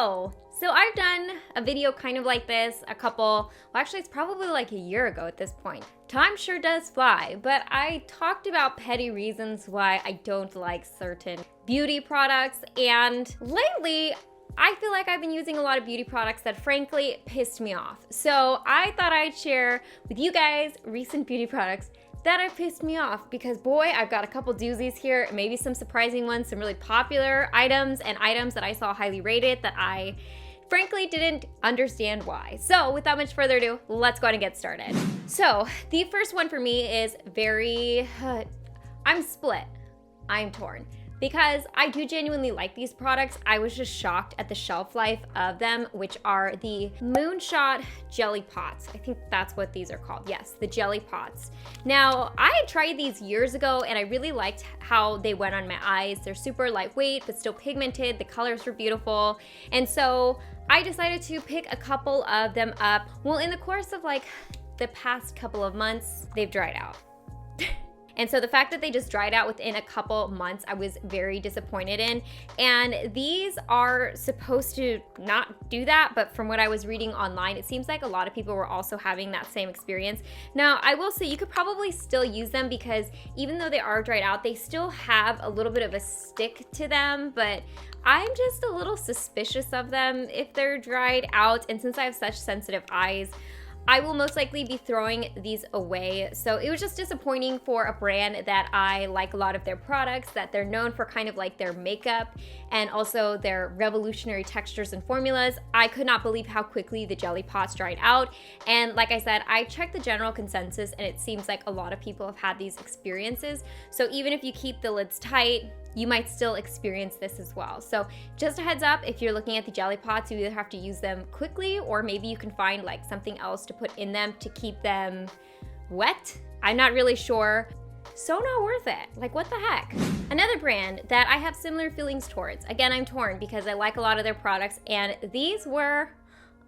Hello! So I've done a video kind of like this well actually it's probably like a year ago at this point. Time sure does fly, but I talked about petty reasons why I don't like certain beauty products, and lately I feel like I've been using a lot of beauty products that frankly pissed me off. So I thought I'd share with you guys recent beauty products that have pissed me off, because boy, I've got a couple doozies here, maybe some surprising ones, some really popular items, and items that I saw highly rated that I frankly didn't understand why. So without much further ado, let's go ahead and get started. So the first one for me is I'm split. I'm torn. Because I do genuinely like these products. I was just shocked at the shelf life of them, which are the Moonshot Jelly Pots. I think that's what these are called. Yes, the Jelly Pots. Now, I had tried these years ago and I really liked how they went on my eyes. They're super lightweight, but still pigmented. The colors were beautiful. And so I decided to pick a couple of them up. Well, in the course of like the past couple of months, they've dried out. And so the fact that they just dried out within a couple months, I was very disappointed in. And these are supposed to not do that, but from what I was reading online, it seems like a lot of people were also having that same experience. Now, I will say you could probably still use them, because even though they are dried out, they still have a little bit of a stick to them, but I'm just a little suspicious of them if they're dried out. And since I have such sensitive eyes, I will most likely be throwing these away. So it was just disappointing for a brand that I like a lot of their products, that they're known for kind of like their makeup and also their revolutionary textures and formulas. I could not believe how quickly the Jelly Pots dried out. And like I said, I checked the general consensus and it seems like a lot of people have had these experiences. So even if you keep the lids tight, you might still experience this as well. So just a heads up, if you're looking at the Jelly Pots, you either have to use them quickly, or maybe you can find like something else to put in them to keep them wet. I'm not really sure. So not worth it. Like, what the heck? Another brand that I have similar feelings towards. Again, I'm torn because I like a lot of their products, and these were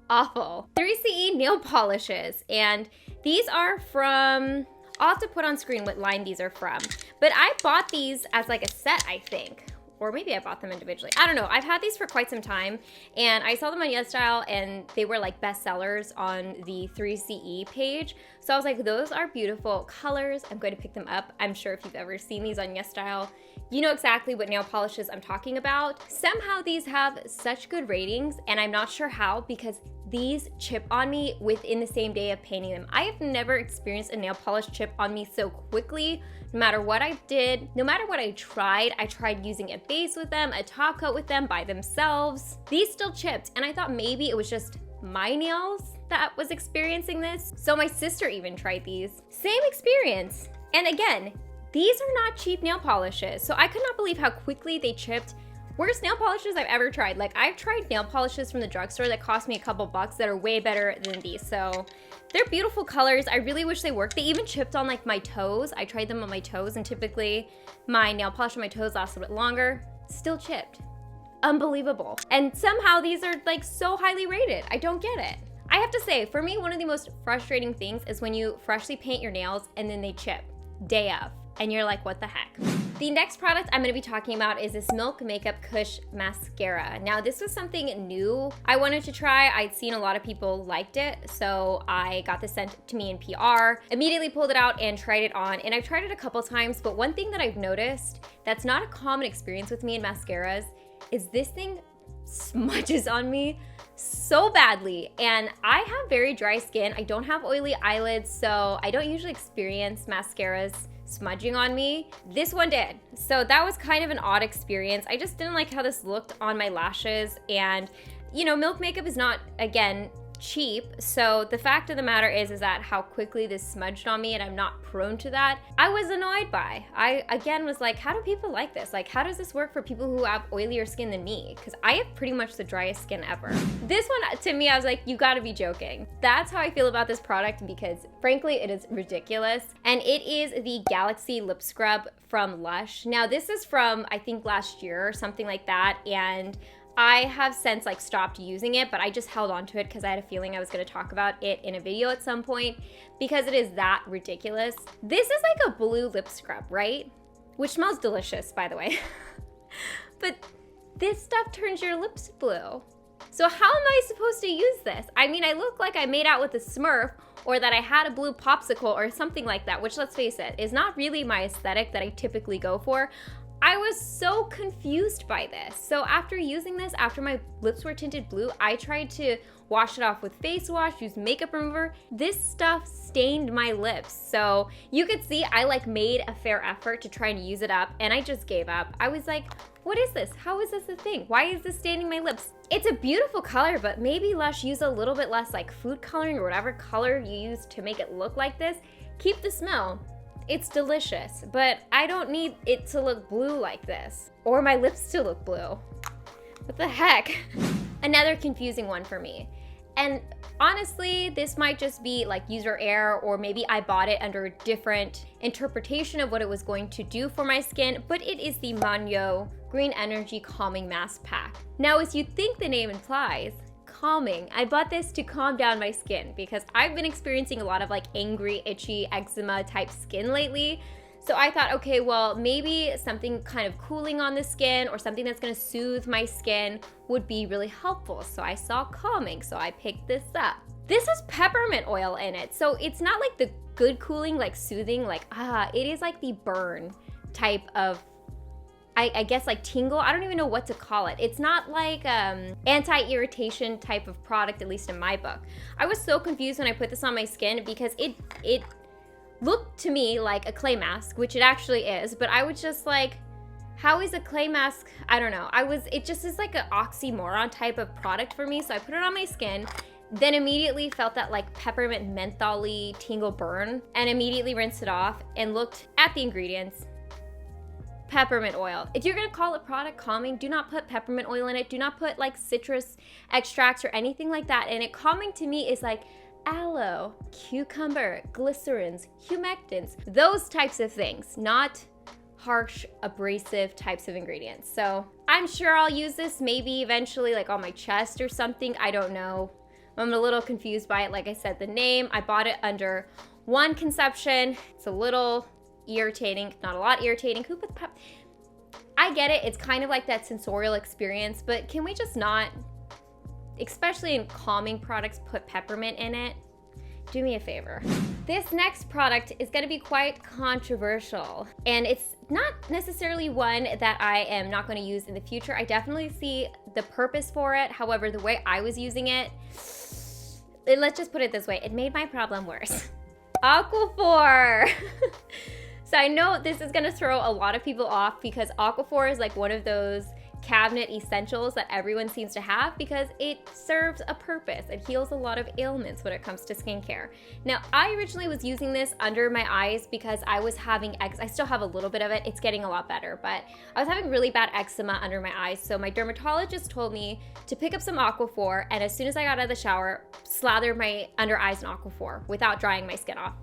awful. 3CE nail polishes, and these are from, I'll have to put on screen what line these are from, but I bought these as like a set, I think. Or maybe I bought them individually. I don't know. I've had these for quite some time, and I saw them on YesStyle and they were like bestsellers on the 3CE page. So I was like, those are beautiful colors. I'm going to pick them up. I'm sure if you've ever seen these on YesStyle, you know exactly what nail polishes I'm talking about. Somehow these have such good ratings, and I'm not sure how, because these chip on me within the same day of painting them. I have never experienced a nail polish chip on me so quickly. No matter what I did, no matter what I tried using a base with them, a top coat with them by themselves, these still chipped. And I thought maybe it was just my nails that was experiencing this. So my sister even tried these. Same experience. And again, these are not cheap nail polishes. So I could not believe how quickly they chipped. Worst nail polishes I've ever tried. Like, I've tried nail polishes from the drugstore that cost me a couple bucks that are way better than these. So they're beautiful colors. I really wish they worked. They even chipped on like my toes. I tried them on my toes, and typically my nail polish on my toes lasts a bit longer. Still chipped. Unbelievable. And somehow these are like so highly rated. I don't get it. I have to say, for me, one of the most frustrating things is when you freshly paint your nails and then they chip day of, and you're like, what the heck? The next product I'm gonna be talking about is this Milk Makeup Kush Mascara. Now, this was something new I wanted to try. I'd seen a lot of people liked it, so I got this sent to me in PR, immediately pulled it out and tried it on. And I've tried it a couple times, but one thing that I've noticed that's not a common experience with me in mascaras is this thing smudges on me so badly. And I have very dry skin. I don't have oily eyelids, so I don't usually experience mascaras smudging on me. This one did. So that was kind of an odd experience. I just didn't like how this looked on my lashes. And you know, Milk makeup is not, again, cheap. So the fact of the matter is that how quickly this smudged on me, and I'm not prone to that, I was annoyed by. I again was like, how do people like this? Like, how does this work for people who have oilier skin than me? Because I have pretty much the driest skin ever. This one, to me, I was like, you gotta be joking. That's how I feel about this product, because frankly, it is ridiculous. And it is the Galaxy Lip Scrub from Lush. Now, this is from, I think, last year or something like that. And I have since like stopped using it, but I just held on to it because I had a feeling I was going to talk about it in a video at some point, because it is that ridiculous. This is like a blue lip scrub, right? Which smells delicious, by the way. But this stuff turns your lips blue. So how am I supposed to use this? I mean, I look like I made out with a Smurf or that I had a blue popsicle or something like that, which, let's face it, is not really my aesthetic that I typically go for. I was so confused by this. So after using this, after my lips were tinted blue, I tried to wash it off with face wash, use makeup remover. This stuff stained my lips. So you could see I like made a fair effort to try and use it up, and I just gave up. I was like, what is this? How is this a thing? Why is this staining my lips? It's a beautiful color, but maybe Lush use a little bit less like food coloring or whatever color you use to make it look like this. Keep the smell. It's delicious, but I don't need it to look blue like this, or my lips to look blue. What the heck? Another confusing one for me. And honestly, this might just be like user error, or maybe I bought it under a different interpretation of what it was going to do for my skin, but it is the Manyo Green Energy Calming Mask Pack. Now, as you think the name implies, calming. I bought this to calm down my skin because I've been experiencing a lot of like angry, itchy, eczema type skin lately. So I thought, okay, well, maybe something kind of cooling on the skin or something that's gonna soothe my skin would be really helpful. So I saw calming, so I picked this up. This has peppermint oil in it. So it's not like the good cooling, like soothing, like, it is like the burn type of, I guess like tingle. I don't even know what to call it. It's not like anti-irritation type of product, at least in my book. I was so confused when I put this on my skin because it looked to me like a clay mask, which it actually is, but I was just like, how is a clay mask? I don't know. It just is like an oxymoron type of product for me. So I put it on my skin, then immediately felt that like peppermint mentholy tingle burn, and immediately rinsed it off and looked at the ingredients. Peppermint oil. If you're gonna call a product calming, do not put peppermint oil in it. Do not put like citrus extracts or anything like that in it. Calming to me is like aloe, cucumber, glycerins, humectants, those types of things, not harsh, abrasive types of ingredients. So I'm sure I'll use this maybe eventually like on my chest or something. I don't know. I'm a little confused by it. Like I said, the name, I bought it under one conception. It's a little irritating, not a lot irritating. Who put I get it, it's kind of like that sensorial experience, but can we just not, especially in calming products, put peppermint in it? Do me a favor. This next product is gonna be quite controversial, and it's not necessarily one that I am not gonna use in the future. I definitely see the purpose for it. However, the way I was using it, let's just put it this way, it made my problem worse. Aquaphor. So I know this is gonna throw a lot of people off because Aquaphor is like one of those cabinet essentials that everyone seems to have because it serves a purpose. It heals a lot of ailments when it comes to skincare. Now, I originally was using this under my eyes because I was having I still have a little bit of it. It's getting a lot better, but I was having really bad eczema under my eyes. So my dermatologist told me to pick up some Aquaphor, and as soon as I got out of the shower, slather my under eyes in Aquaphor without drying my skin off.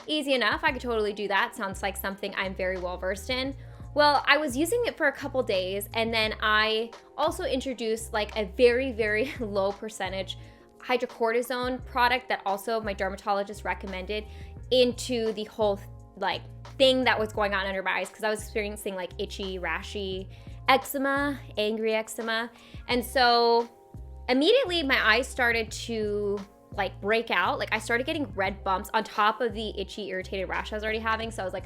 Easy enough, I could totally do that. Sounds like something I'm very well versed in. Well, I was using it for a couple days, and then I also introduced like a very, very low percentage hydrocortisone product that also my dermatologist recommended into the whole like thing that was going on under my eyes because I was experiencing like itchy, rashy eczema, angry eczema. And so immediately my eyes started to like break out. Like I started getting red bumps on top of the itchy, irritated rash I was already having. So I was like,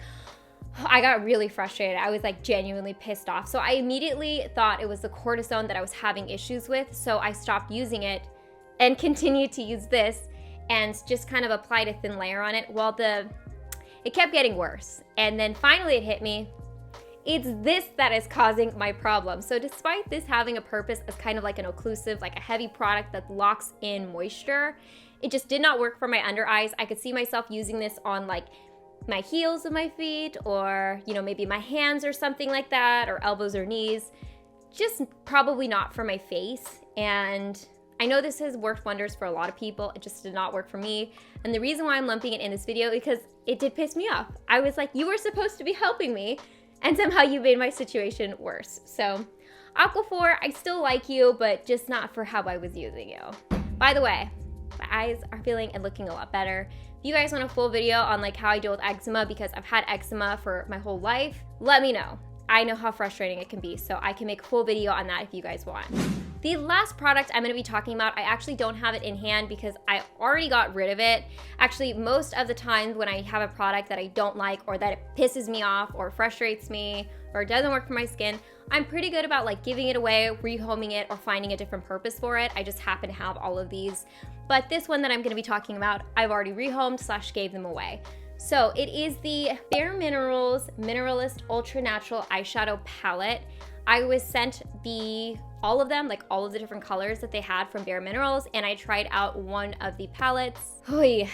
I got really frustrated. I was like genuinely pissed off. So I immediately thought it was the cortisone that I was having issues with. So I stopped using it and continued to use this and just kind of applied a thin layer on it. Well, it kept getting worse. And then finally it hit me. It's this that is causing my problem. So despite this having a purpose as kind of like an occlusive, like a heavy product that locks in moisture, it just did not work for my under eyes. I could see myself using this on like my heels of my feet, or maybe my hands or something like that, or elbows or knees. Just probably not for my face. And I know this has worked wonders for a lot of people. It just did not work for me. And the reason why I'm lumping it in this video is because it did piss me off. I was like, you were supposed to be helping me, and somehow you made my situation worse. So Aquaphor, I still like you, but just not for how I was using you. By the way, my eyes are feeling and looking a lot better. If you guys want a full video on like how I deal with eczema, because I've had eczema for my whole life, let me know. I know how frustrating it can be, so I can make a full video on that if you guys want. The last product I'm gonna be talking about, I actually don't have it in hand because I already got rid of it. Actually, most of the times when I have a product that I don't like or that it pisses me off or frustrates me or doesn't work for my skin, I'm pretty good about like giving it away, rehoming it, or finding a different purpose for it. I just happen to have all of these. But this one that I'm gonna be talking about, I've already rehomed / gave them away. So it is the Bare Minerals Mineralist Ultra Natural Eyeshadow Palette. I was sent all of them, like all of the different colors that they had from Bare Minerals, and I tried out one of the palettes. Oy,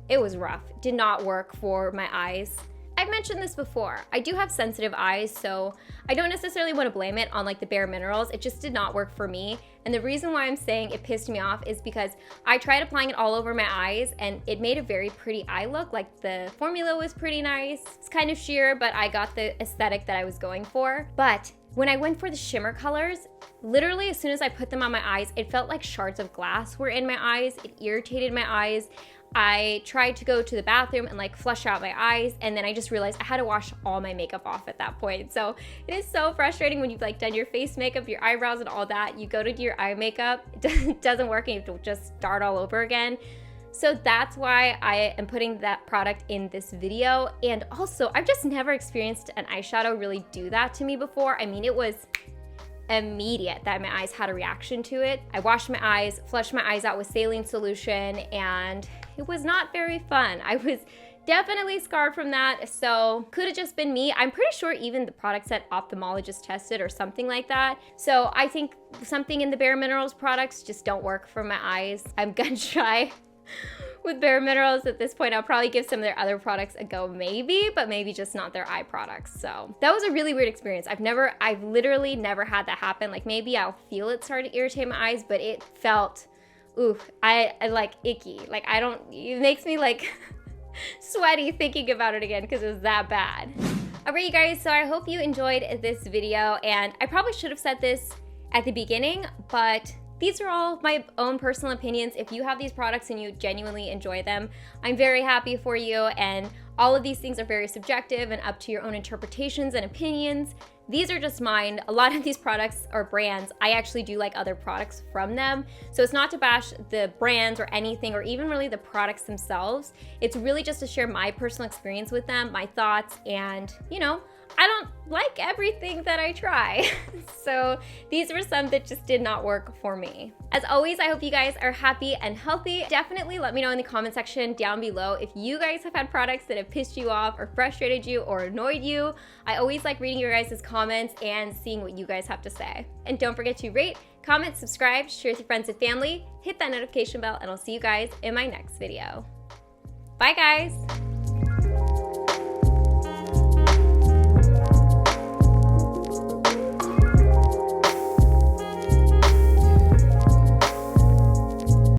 it was rough. Did not work for my eyes. I've mentioned this before. I do have sensitive eyes, so I don't necessarily want to blame it on like the Bare Minerals. It just did not work for me. And the reason why I'm saying it pissed me off is because I tried applying it all over my eyes and it made a very pretty eye look. Like the formula was pretty nice. It's kind of sheer, but I got the aesthetic that I was going for. But when I went for the shimmer colors, literally as soon as I put them on my eyes, it felt like shards of glass were in my eyes. It irritated my eyes. I tried to go to the bathroom and like flush out my eyes, and then I just realized I had to wash all my makeup off at that point. So it is so frustrating when you've like done your face makeup, your eyebrows and all that. You go to do your eye makeup, it doesn't work and you have to just start all over again. So that's why I am putting that product in this video. And also, I've just never experienced an eyeshadow really do that to me before. I mean, it was immediate that my eyes had a reaction to it. I washed my eyes, flushed my eyes out with saline solution, and it was not very fun. I was definitely scarred from that, so could have just been me. I'm pretty sure even the product said ophthalmologist tested or something like that. So I think something in the Bare Minerals products just don't work for my eyes. I'm gun shy with Bare Minerals at this point. I'll probably give some of their other products a go maybe, but maybe just not their eye products. So that was a really weird experience. I've literally never had that happen. Like maybe I'll feel it start to irritate my eyes, but it felt, ooh, I like icky. Like it makes me like sweaty thinking about it again because it was that bad. All right, you guys, so I hope you enjoyed this video, and I probably should have said this at the beginning, but these are all my own personal opinions. If you have these products and you genuinely enjoy them, I'm very happy for you, and all of these things are very subjective and up to your own interpretations and opinions. These are just mine. A lot of these products or brands, I actually do like other products from them. So it's not to bash the brands or anything, or even really the products themselves. It's really just to share my personal experience with them, my thoughts, and you know, I don't like everything that I try. So these were some that just did not work for me. As always, I hope you guys are happy and healthy. Definitely let me know in the comment section down below if you guys have had products that have pissed you off or frustrated you or annoyed you. I always like reading your guys' comments and seeing what you guys have to say. And don't forget to rate, comment, subscribe, share with your friends and family, hit that notification bell, and I'll see you guys in my next video. Bye guys.